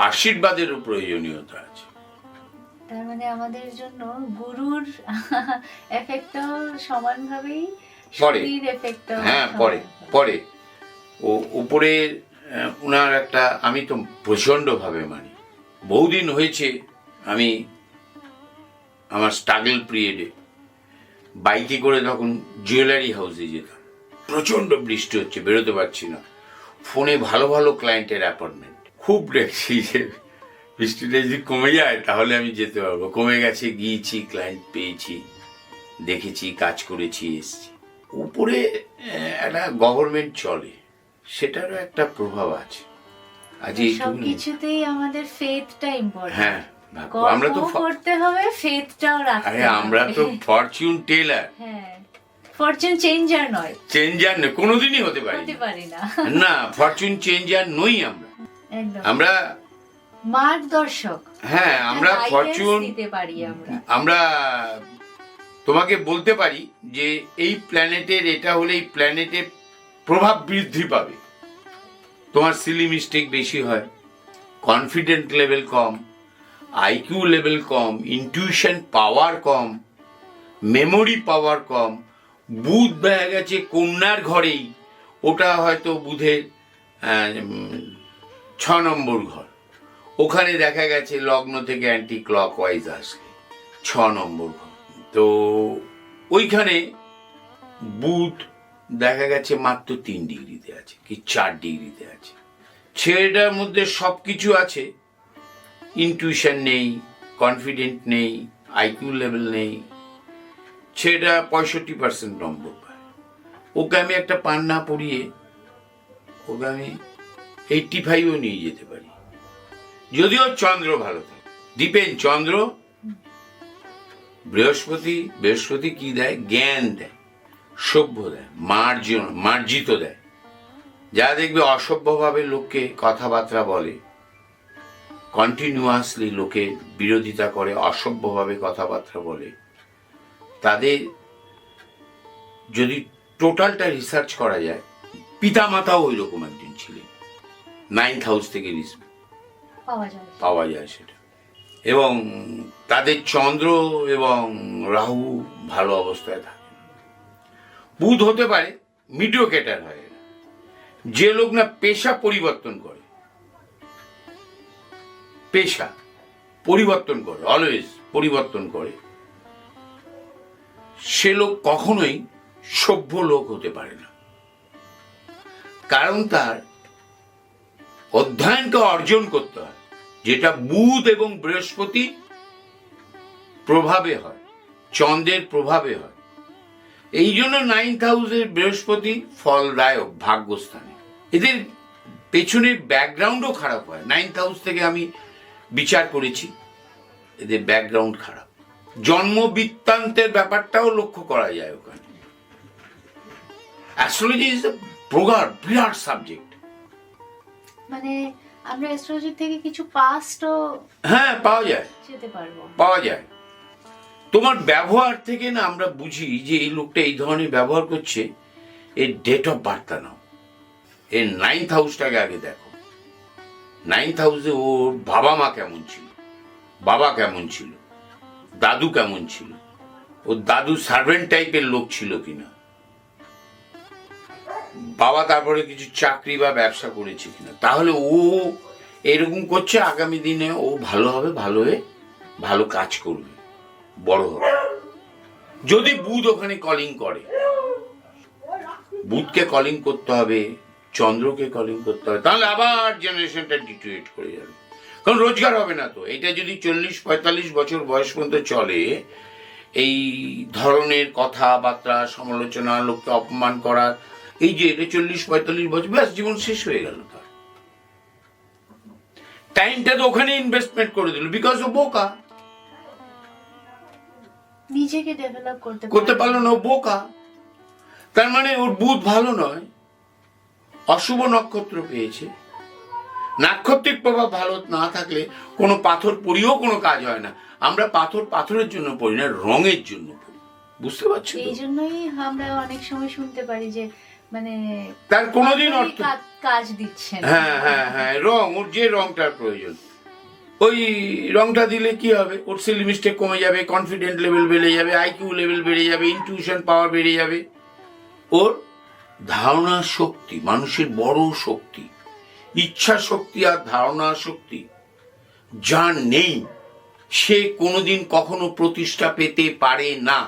আশীর্বাদেরও প্রয়োজনীয়তা আছে। তার মানে আমাদের জন্য গুরুর এফেক্টও সমানভাবেই শরীর এফেক্টও, হ্যাঁ, পরে ও উপরে উনার একটা, আমি তো প্রচন্ড ভাবে মানি। বহুদিন হয়েছে আমি আমার স্ট্রাগল পিরিয়ডে বাইকে করে তখন জুয়েলারি হাউসে যেতাম, প্রচন্ড বৃষ্টি হচ্ছে, বেরোতে পারছি না, ফোনে ভালো ভালো ক্লায়েন্টের অ্যাপয়েন্টমেন্ট, খুব দেখছি যে বৃষ্টিটা যদি কমে যায় তাহলে আমি যেতে পারবো। কমে গেছে, গিয়েছি, ক্লায়েন্ট পেয়েছি, দেখেছি, কাজ করেছি, এসছি। উপরে একটা গভর্নমেন্ট চলে, সেটারও একটা প্রভাব আছে। আজ সবকিছুতেই আমাদের ফেথটা ইম্পর্টেন্ট। হ্যাঁ, আমরা তো করতে হবে, ফেথটাও রাখতে হবে। আমরা তো ফরচুন টেলার, হ্যাঁ, ফরচুন চেঞ্জার নয়, চেঞ্জার নয়, কোনোদিনই হতে পারি না। না, ফরচুন চেঞ্জার নই আমরা, একদম আমরা মার্গদর্শক। হ্যাঁ, আমরা ফরচুন দিতে পারি। আমরা তোমাকে বলতে পারি যে এই প্ল্যানেটের এটা হলে এই প্ল্যানেটের প্রভাব বৃদ্ধি পাবে, তোমার সিলি মিস্টেক বেশি হয়, কনফিডেন্ট লেভেল কম, আইকিউ লেভেল কম, ইনটিউশন পাওয়ার কম, মেমোরি পাওয়ার কম। বুধ দেখা গেছে কন্যার ঘরেই, ওটা হয়তো বুধের 6 নম্বর ঘর, ওখানে দেখা গেছে লগ্ন থেকে অ্যান্টি ক্লকওয়াইজ আসে 6 নম্বর ঘর। তো ওইখানে বুধ দেখা গেছে মাত্র 3 ডিগ্রিতে আছে কি 4 ডিগ্রিতে আছে। ছেলেটার মধ্যে সবকিছু আছে, ইনটিউশন নেই, কনফিডেন্ট নেই, আইকিউ লেভেল নেই, ছেলেটা 65% নম্বর পায়। ওকে আমি একটা পান্না পড়িয়ে ওকে আমি 85ও নিয়ে যেতে পারি, যদিও চন্দ্র ভালো থাকে। ডিপেন্ড চন্দ্র, বৃহস্পতি কি দেয়? জ্ঞান দেয়, সভ্য দেয়, মার্জিত দেয়। যা দেখবে অসভ্যভাবে লোককে কথাবার্তা বলে, কন্টিনিউয়াসলি লোকে বিরোধিতা করে, অসভ্যভাবে কথাবার্তা বলে, তাদের যদি টোটালটা রিসার্চ করা যায়, পিতামাতাও ওই রকম একজন ছিলেন, 9th হাউস থেকে পাওয়া যায় সেটা। এবং তাদের চন্দ্র এবং রাহু ভালো অবস্থায় থাকে। বুধ হতে পারে মিডিওকেটার হয়, যে লোক না পেশা পরিবর্তন করে, অলওয়েজ পরিবর্তন করে, সে লোক কখনোই সভ্য লোক হতে পারে না, কারণ তার অধ্যয়নকে অর্জন করতে হয়, যেটা বুধ এবং বৃহস্পতি প্রভাবে হয়। চন্দ্রের প্রভাবে হয়। এই জন্য 9th হাউসের বৃহস্পতি ফলদায়ক ভাগ্যস্থানে। এদের পেছনের ব্যাকগ্রাউন্ডও খারাপ হয়। 9th হাউস থেকে আমি বিচার করেছি, এদের ব্যাকগ্রাউন্ড খারাপ। জন্ম বৃত্তান্তের ব্যাপারটাও লক্ষ্য করা যায় ওখানে। Astrology is a Virat subject. মানে আমরা অ্যাস্ট্রোলজি থেকে কিছু পাস্টও হ্যাঁ পাওয়া যায়, যেতে পারবো, পাওয়া যায়। তোমার ব্যবহার থেকে না আমরা বুঝি যে এই লোকটা এই ধরনের ব্যবহার করছে। এর ডেট অফ বার্থটা নাও, এর 9th হাউসটাকে আগে দেখো। 9th হাউসে ওর বাবা মা কেমন ছিল, বাবা কেমন ছিল, দাদু কেমন ছিল, ওর দাদু সার্ভেন্ট টাইপের লোক ছিল কিনা, বাবা তারপরে কিছু চাকরি বা ব্যবসা করেছে কিনা। তাহলে ও এরকম করছে, আগামী দিনে ও ভালো হবে, ভালো হয়ে ভালো কাজ করবে, বড় হবে। যদি বুধ ওখানে কলিং করে, বুধকে কলিং করতে হবে, চন্দ্রকে কলিং করতে হবে, তাহলে আবার জেনারেশনটা ডিটোরেট করে যাবে। কারণ রোজগার হবে না তো। এটা যদি 40-45 বছর বয়স পর্যন্ত চলে, এই ধরনের কথাবার্তা, সমালোচনা, লোককে অপমান করা, এই যে এটা 40-45 বছর, ব্যাস জীবন শেষ হয়ে গেল। তার টাইমটা তো ওখানে ইনভেস্টমেন্ট করে দিল, বিকজ ও বোকা। নিজেকে ডেভেলপ করতে পারলো না, ও বোকা। তার মানে ওর বুধ ভালো নয়, অশুভ নক্ষত্র পেয়েছে। নাক্ষত্রিক প্রভাব ভালো না থাকলে কোনো পাথর পরিও কোনো কাজ হয় না। আমরা পাথরের জন্য পড়ি না, রঙের জন্য পড়ি। বুঝতে পারছো? এই জন্যই আমরা অনেক সময় শুনতে পারি যে মানে তার কোনোদিন অর্থ কাজ দিচ্ছে না। হ্যাঁ হ্যাঁ হ্যাঁ, রং, ওর যে রংটার প্রয়োজন, ওই রংটা দিলে কি হবে? ওর সিলি মিস্টেক কমে যাবে, কনফিডেন্ট লেভেল বেড়ে যাবে, আইকিউ লেভেল বেড়ে যাবে, ইনটিউশন পাওয়ার বেড়ে যাবে। ওর ধারণা শক্তি, মানুষের বড় শক্তি, ইচ্ছা শক্তি আর ধারণা শক্তি যার নেই, সে কোনোদিন কখনো প্রতিষ্ঠা পেতে পারে না।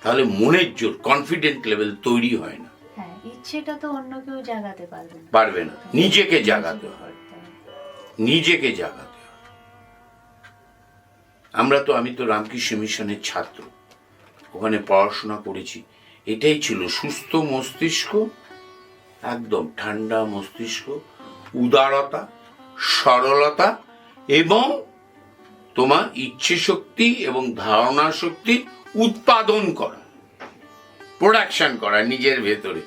তাহলে মনের জোর, কনফিডেন্ট লেভেল তৈরি হয় না। হ্যাঁ, ইচ্ছেটা তো অন্য কেউ জাগাতে পারবে না। নিজেকে জাগাতে হয়, নিজেকে জাগাতে হয়। আমি তো রামকৃষ্ণ মিশনের ছাত্র, ওখানে পড়াশোনা করেছি। এটাই ছিল সুস্থ মস্তিষ্ক, একদম ঠান্ডা মস্তিষ্ক, উদারতা, সরলতা এবং তোমার ইচ্ছে শক্তি এবং ধারণা শক্তি উৎপাদন করা, প্রোডাকশন করা নিজের ভেতরে,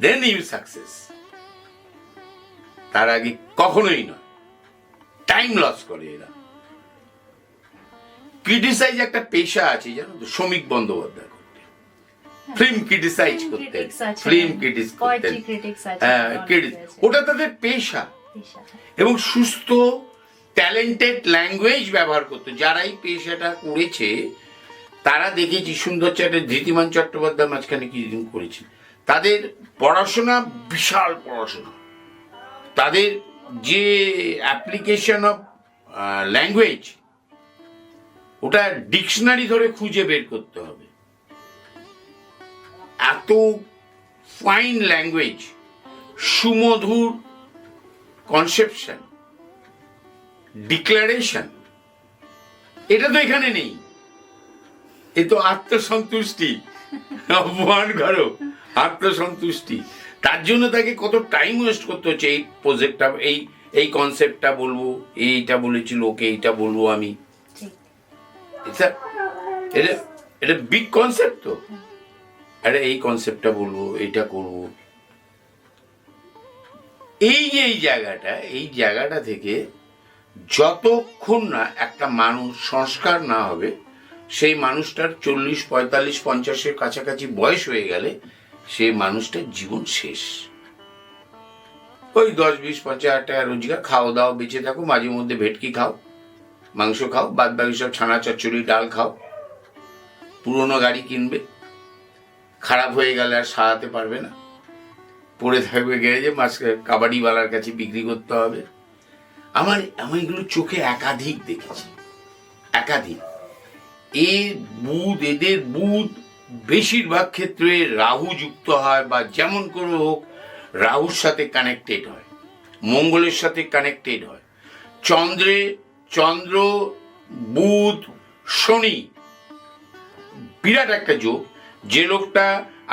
দেন ইউ সাকসেস। তার আগে কখনোই নয়। টাইম লস করে এরা। ক্রিটিসাইজ একটা পেশা আছে, জানো তো, শ্রমিক বন্দ্যোপাধ্যায় করতেন, ফিল্ম ক্রিটিসাইজ করতেন, ফিল্ম ক্রিটিক্স করতেন। ওটা তাদের পেশা। এবং সুস্থ ট্যালেন্টেড ল্যাঙ্গুয়েজ ব্যবহার করতো। যারা এই পেশাটা করেছে তারা দেখেছি, সুন্দর চ্যাটার্জি, ধৃতিমান চট্টোপাধ্যায় মাঝখানে কিছুদিন করেছে, তাদের পড়াশোনা বিশাল পড়াশোনা, তাদের যে অ্যাপ্লিকেশন অফ ল্যাঙ্গুয়েজ, ওটা ডিকশনারি ধরে খুঁজে বের করতে হবে। এত ফাইন ল্যাঙ্গুয়েজ, সুমধুর কনসেপশন, ডিক্লারেশন, এটা তো এখানে নেই। এ তো আত্মসন্তুষ্টি, অপমান করো, আত্মসন্তুষ্টি। তার জন্য তাকে কত টাইম ওয়েস্ট করতে হচ্ছে। এই প্রজেক্টটা, এই কনসেপ্টটা বলবো, এইটা বলেছিল ওকে, এইটা বলবো আমি। এটা বিগ কনসেপ্ট তো। আরে এই কনসেপ্টটা বলবো, এইটা করবো। এই যে এই জায়গাটা থেকে যতক্ষণ না একটা মানুষ সংস্কার না হবে, সেই মানুষটার 40, 45, 50-এর কাছাকাছি বয়স হয়ে গেলে সেই মানুষটার জীবন শেষ। ওই 10, 20, 50 হাজার টাকা রোজগার, খাও দাও, বেঁচে থাকো, মাঝে মধ্যে ভেটকি খাও, মাংস খাও, বাদ বাকি সব ছানা চচ্চড়ি ডাল খাও। পুরোনো গাড়ি কিনবে, খারাপ হয়ে গেলে আর সারাতে পারবে না, পড়ে থাকবে গ্যারেজে, কাবাডিওয়ালার কাছে বিক্রি করতে হবে। আমি এগুলো চোখে একাধিক দেখেছি, একাধিক। এদের বুধ বেশিরভাগ ক্ষেত্রে রাহু যুক্ত হয়, বা যেমন করে হোক রাহুর সাথে কানেক্টেড হয়, মঙ্গলের সাথে কানেক্টেড হয়। চন্দ্র, বুধ, শনি বিরাট একটা যোগ, যে লোকটা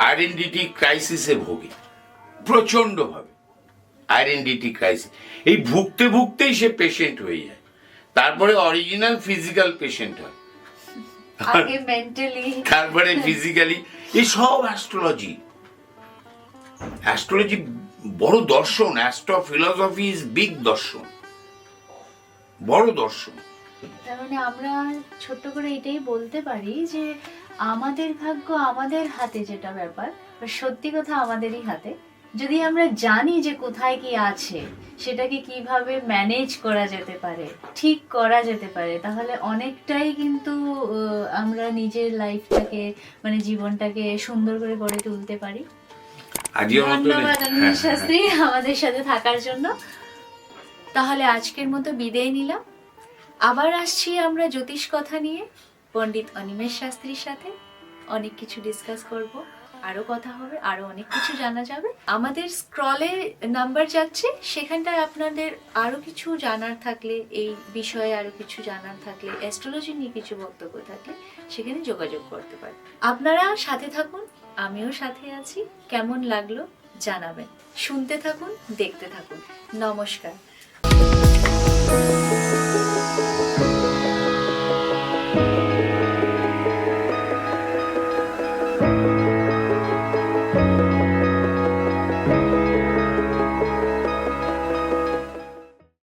আইডেন্টিটি ক্রাইসিসে ভোগে প্রচন্ড ভাবে, আইডেন্টিটি ক্রাইসিস, এই ভুগতে ভুগতেই সে পেশেন্ট হয়ে যায়, তারপরে অরিজিনাল ফিজিক্যাল পেশেন্ট হয়, আগে মেন্টালি, তারপরে ফিজিক্যালি। এই সব অ্যাস্ট্রোলজি, অ্যাস্ট্রোলজি বড় দর্শন, অ্যাস্ট্রো ফিলসফি ইজ বিগ দর্শন, বড় দর্শন। তার মানে আমরা ছোট্ট করে এটাই বলতে পারি যে আমাদের ভাগ্য আমাদের হাতে, যেটা ব্যাপার সত্যি কথা আমাদেরই হাতে। যদি আমরা জানি যে কোথায় কি আছে, সেটাকে কিভাবে ম্যানেজ করা যেতে পারে, ঠিক করা যেতে পারে, তাহলে অনেকটাই কিন্তু আমরা নিজের লাইফটাকে, মানে জীবনটাকে সুন্দর করে গড়ে তুলতে পারি। ধন্যবাদ অনিমেষ শাস্ত্রী আমাদের সাথে থাকার জন্য। তাহলে আজকের মতো বিদায় নিলাম। আবার আসছি আমরা জ্যোতিষ কথা নিয়ে পণ্ডিত অনিমেষ শাস্ত্রীর সাথে। অনেক কিছু ডিসকাস করব, আরো কথা হবে, আরো অনেক কিছু জানা যাবে। আমাদের স্ক্রলে নাম্বার যাচ্ছে, সেখানটায় আপনাদের আরো কিছু জানার থাকলে, এই বিষয়ে আরো কিছু জানার থাকলে, অ্যাস্ট্রোলজি নিয়ে কিছু বক্তব্য থাকলে সেখানে যোগাযোগ করতে পারেন। আপনারা সাথে থাকুন, আমিও সাথে আছি। কেমন লাগলো জানাবেন। শুনতে থাকুন, দেখতে থাকুন। নমস্কার।